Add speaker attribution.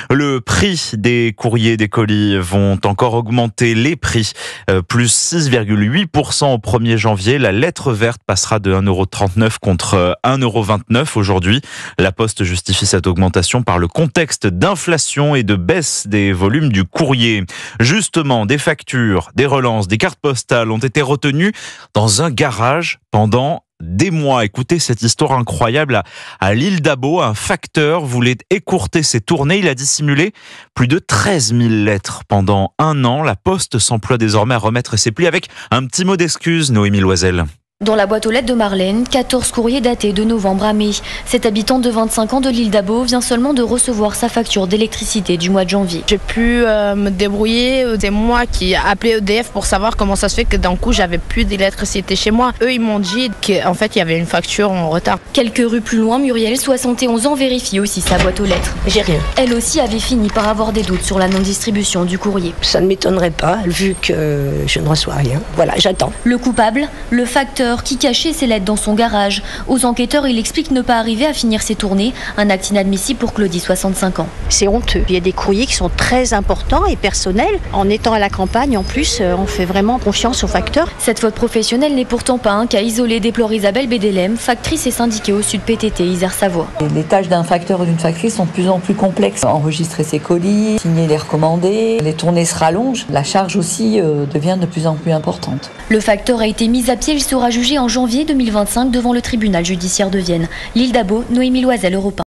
Speaker 1: Le prix des courriers, des colis vont encore augmenter. Les prix, plus 6,8% au 1er janvier. La lettre verte passera de 1,39 € contre 1,29 € aujourd'hui. La Poste justifie cette augmentation par le contexte d'inflation et de baisse des volumes du courrier. Justement, des factures, des relances, des cartes postales ont été retenues dans un garage pendant des mois. Écoutez cette histoire incroyable à l'île d'Abo. Un facteur voulait écourter ses tournées. Il a dissimulé plus de 13 000 lettres pendant un an. La Poste s'emploie désormais à remettre ses plis avec un petit mot d'excuse, Noémie Loisel.
Speaker 2: Dans la boîte aux lettres de Marlène, 14 courriers datés de novembre à mai. Cette habitante de 25 ans de l'île d'Abo vient seulement de recevoir sa facture d'électricité du mois de janvier.
Speaker 3: J'ai pu me débrouiller. C'est moi qui ai appelé EDF pour savoir comment ça se fait que d'un coup j'avais plus d'électricité chez moi. Eux ils m'ont dit qu'en fait il y avait une facture en retard.
Speaker 2: Quelques rues plus loin, Muriel, 71 ans, vérifie aussi sa boîte aux lettres.
Speaker 4: J'ai rien.
Speaker 2: Elle aussi avait fini par avoir des doutes sur la non-distribution du courrier.
Speaker 4: Ça ne m'étonnerait pas vu que je ne reçois rien. Voilà, j'attends.
Speaker 2: Le coupable, le facteur qui cachait ses lettres dans son garage. Aux enquêteurs, il explique ne pas arriver à finir ses tournées. Un acte inadmissible pour Claudie, 65 ans.
Speaker 5: C'est honteux. Il y a des courriers qui sont très importants et personnels. En étant à la campagne, en plus, on fait vraiment confiance aux facteurs.
Speaker 2: Cette faute professionnelle n'est pourtant pas un cas isolé, déplore Isabelle Bédélem, factrice et syndiquée au Sud PTT Isère-Savoie.
Speaker 6: Les tâches d'un facteur ou d'une factrice sont de plus en plus complexes. Enregistrer ses colis, signer les recommandés, les tournées se rallongent. La charge aussi devient de plus en plus importante.
Speaker 2: Le facteur a été mis à pied. Il sera jugé en janvier 2025 devant le tribunal judiciaire de Vienne. L'île d'Abo, Noémie Loisel, Europe 1.